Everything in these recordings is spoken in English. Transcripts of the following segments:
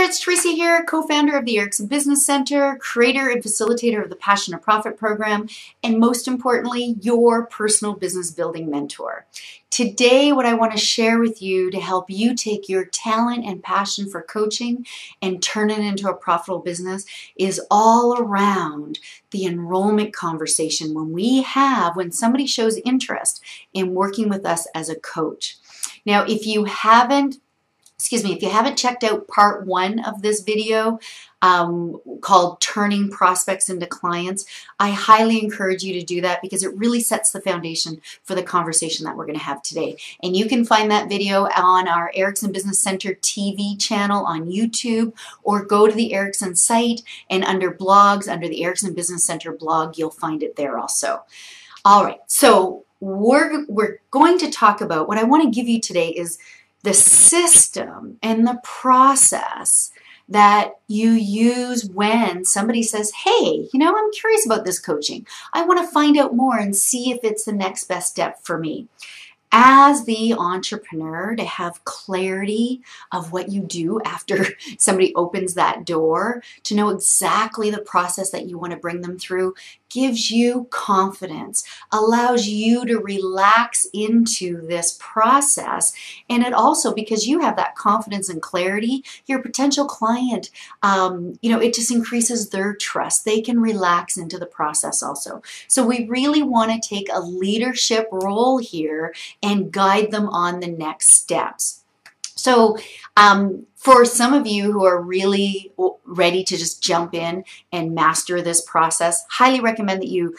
it's Teresia here, co-founder of the Erickson Business Center, creator and facilitator of the Passion to Profit program, and most importantly, your personal business building mentor. Today, what I want to share with you to help you take your talent and passion for coaching and turn it into a profitable business is all around the enrollment conversation when somebody shows interest in working with us as a coach. Now, if you haven't checked out part 1 of this video called Turning Prospects into Clients, I highly encourage you to do that because it really sets the foundation for the conversation that we're going to have today. And you can find that video on our Erickson Business Center TV channel on YouTube, or go to the Erickson site and under blogs, under the Erickson Business Center blog, you'll find it there also. All right, so we're going to talk about, what I want to give you today is the system and the process that you use when somebody says, hey, I'm curious about this coaching. I want to find out more and see if it's the next best step for me. As the entrepreneur, to have clarity of what you do after somebody opens that door, to know exactly the process that you want to bring them through, gives you confidence, allows you to relax into this process. And it also, because you have that confidence and clarity, your potential client, it just increases their trust. They can relax into the process also. So we really want to take a leadership role here and guide them on the next steps. So for some of you who are really ready to just jump in and master this process, highly recommend that you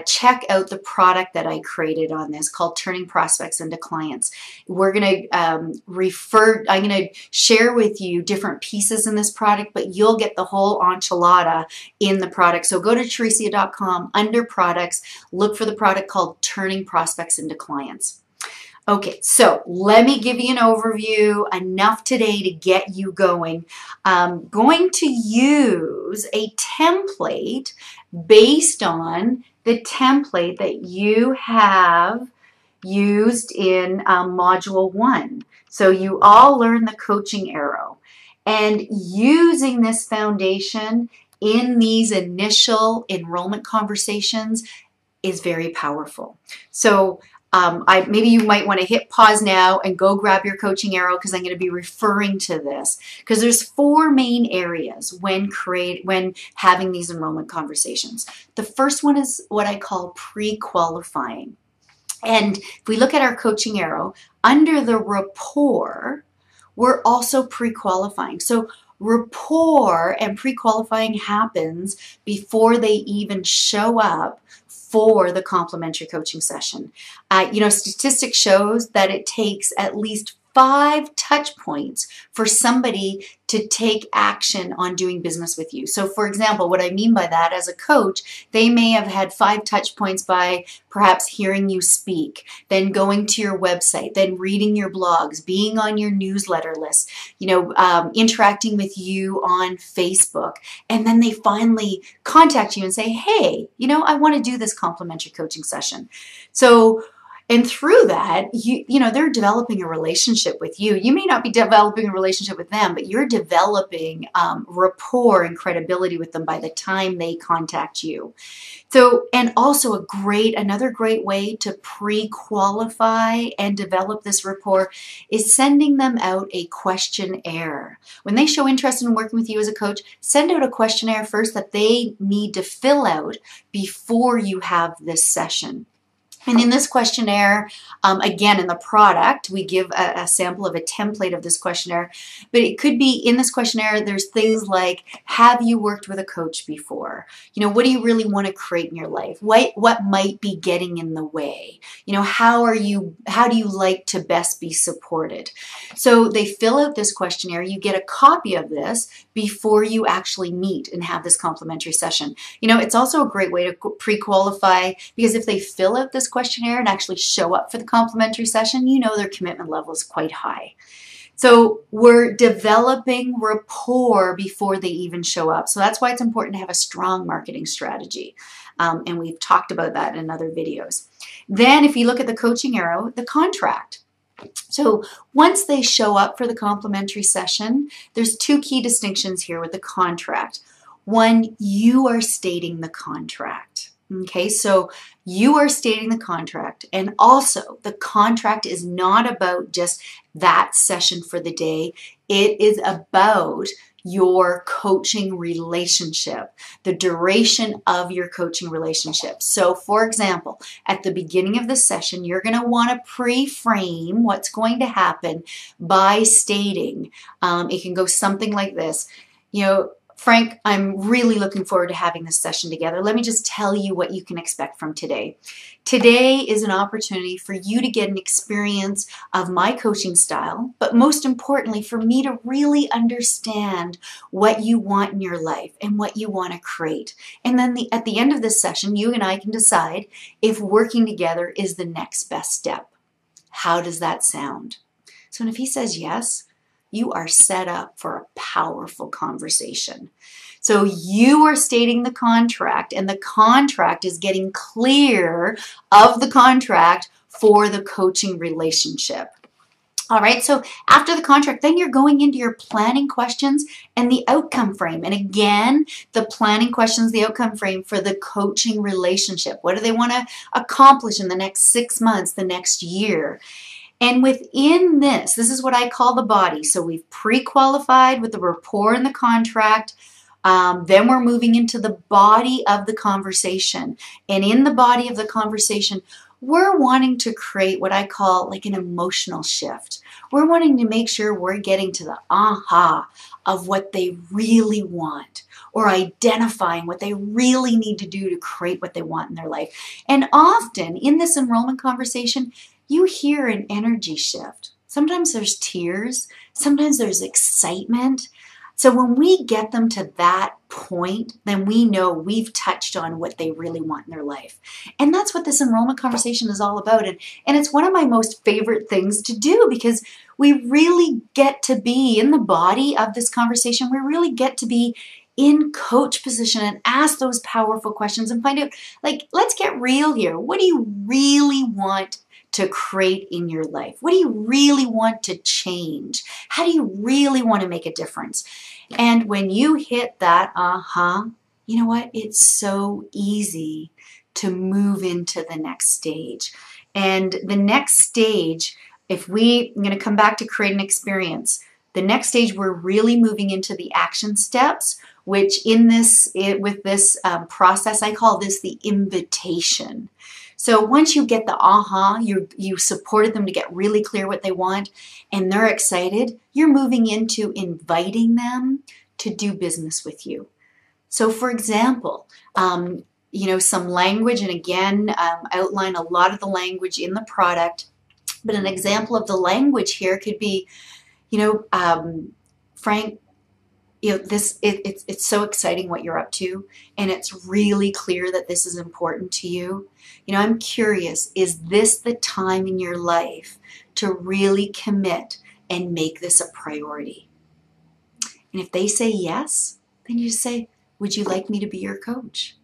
check out the product that I created on this called Turning Prospects into Clients. We're going to I'm going to share with you different pieces in this product, but you'll get the whole enchilada in the product. So go to teresia.com, under products, look for the product called Turning Prospects into Clients. Okay, so let me give you an overview, enough today to get you going. I'm going to use a template based on the template that you have used in Module 1. So you all learned the coaching arrow. And using this foundation in these initial enrollment conversations is very powerful. So maybe you might want to hit pause now and go grab your coaching arrow, because I'm going to be referring to this, because there's 4 main areas when having these enrollment conversations. The first one is what I call pre-qualifying. And if we look at our coaching arrow, under the rapport, we're also pre-qualifying. So rapport and pre-qualifying happens before they even show up for the complimentary coaching session. Statistics shows that it takes at least 5 touch points for somebody to take action on doing business with you. So for example, what I mean by that, as a coach, they may have had 5 touch points by perhaps hearing you speak, then going to your website, then reading your blogs, being on your newsletter list, interacting with you on Facebook, and then they finally contact you and say, hey, I want to do this complimentary coaching session. And through that, they're developing a relationship with you. You may not be developing a relationship with them, but you're developing rapport and credibility with them by the time they contact you. So, and also another great way to pre-qualify and develop this rapport is sending them out a questionnaire. When they show interest in working with you as a coach, send out a questionnaire first that they need to fill out before you have this session. And in this questionnaire, again, in the product, we give a sample of a template of this questionnaire. But it could be, in this questionnaire, there's things like, have you worked with a coach before? What do you really want to create in your life? What might be getting in the way? How do you like to best be supported? So they fill out this questionnaire. You get a copy of this before you actually meet and have this complimentary session. It's also a great way to pre-qualify, because if they fill out this questionnaire and actually show up for the complimentary session, their commitment level is quite high. So we're developing rapport before they even show up. So that's why it's important to have a strong marketing strategy. And we've talked about that in other videos. Then if you look at the coaching arrow, the contract. So once they show up for the complimentary session, there's two key distinctions here with the contract. One, you are stating the contract. Okay, so you are stating the contract, and also the contract is not about just that session for the day. It is about your coaching relationship, the duration of your coaching relationship. So for example, at the beginning of the session, you're going to want to pre-frame what's going to happen by stating, it can go something like this, Frank, I'm really looking forward to having this session together. Let me just tell you what you can expect from today. Today is an opportunity for you to get an experience of my coaching style, but most importantly, for me to really understand what you want in your life and what you want to create. And then at the end of this session, you and I can decide if working together is the next best step. How does that sound? So if he says yes, you are set up for a powerful conversation. So you are stating the contract, and the contract is getting clear of the contract for the coaching relationship. All right, so after the contract, then you're going into your planning questions and the outcome frame. And again, the planning questions, the outcome frame for the coaching relationship. What do they want to accomplish in the next 6 months, the next year? And within this is what I call the body. So we've pre-qualified with the rapport and the contract. Then we're moving into the body of the conversation. And in the body of the conversation, we're wanting to create what I call like an emotional shift. We're wanting to make sure we're getting to the aha of what they really want, or identifying what they really need to do to create what they want in their life. And often in this enrollment conversation, you hear an energy shift. Sometimes there's tears, sometimes there's excitement. So when we get them to that point, then we know we've touched on what they really want in their life. And that's what this enrollment conversation is all about. And it's one of my most favorite things to do, because we really get to be in the body of this conversation. We really get to be in coach position and ask those powerful questions and find out, like, let's get real here. What do you really want to create in your life? What do you really want to change? How do you really want to make a difference? And when you hit that you know what? It's so easy to move into the next stage. And the next stage, I'm going to come back to create an experience. The next stage, we're really moving into the action steps, which with this process, I call this the invitation. So once you get the you supported them to get really clear what they want, and they're excited, you're moving into inviting them to do business with you. So for example, some language, and again, outline a lot of the language in the product, but an example of the language here could be, Frank, it's so exciting what you're up to, and it's really clear that this is important to you. I'm curious, is this the time in your life to really commit and make this a priority? And if they say yes, then you say, would you like me to be your coach?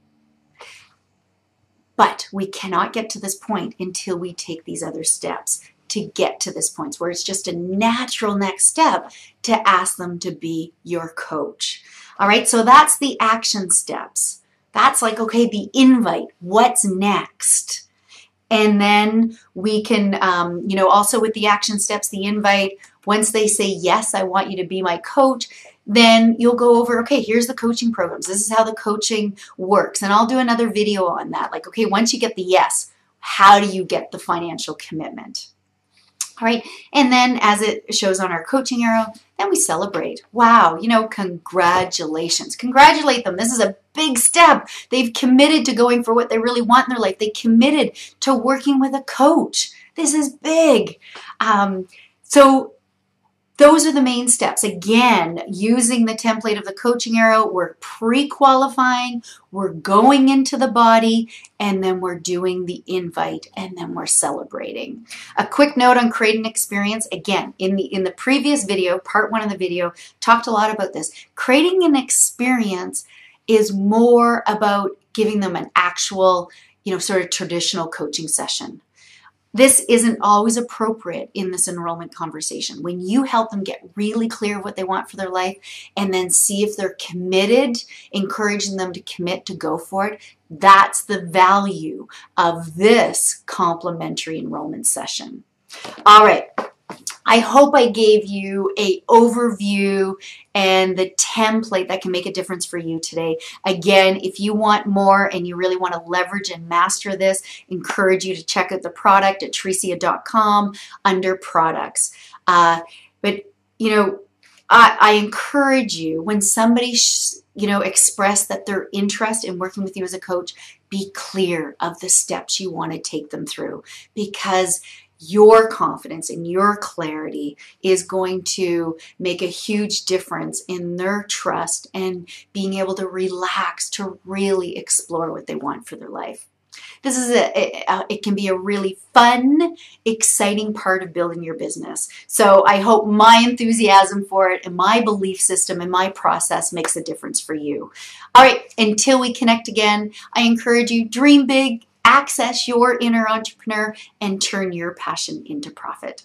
But we cannot get to this point until we take these other steps to get to this point where it's just a natural next step to ask them to be your coach. All right, so that's the action steps. That's like, okay, the invite, what's next? And then we can, also with the action steps, the invite, once they say, yes, I want you to be my coach, then you'll go over, okay, here's the coaching programs. This is how the coaching works. And I'll do another video on that. Like, okay, once you get the yes, how do you get the financial commitment? All right, and then as it shows on our coaching arrow, then we celebrate. Wow, congratulations. Congratulate them. This is a big step. They've committed to going for what they really want in their life. They committed to working with a coach. This is big. So those are the main steps. Again, using the template of the coaching arrow, we're pre-qualifying, we're going into the body, and then we're doing the invite, and then we're celebrating. A quick note on create an experience. Again, in the previous video, part 1 of the video, talked a lot about this. Creating an experience is more about giving them an actual, sort of traditional coaching session. This isn't always appropriate in this enrollment conversation. When you help them get really clear of what they want for their life and then see if they're committed, encouraging them to commit to go for it, that's the value of this complimentary enrollment session. All right. I hope I gave you an overview and the template that can make a difference for you today. Again, if you want more and you really want to leverage and master this, encourage you to check out the product at teresia.com under products. But, you know, I encourage you when somebody, express that they're interested in working with you as a coach, be clear of the steps you want to take them through, because your confidence and your clarity is going to make a huge difference in their trust and being able to relax to really explore what they want for their life. This is it can be a really fun, exciting part of building your business. So I hope my enthusiasm for it and my belief system and my process makes a difference for you. All right, until we connect again, I encourage you, dream big, access your inner entrepreneur, and turn your passion into profit.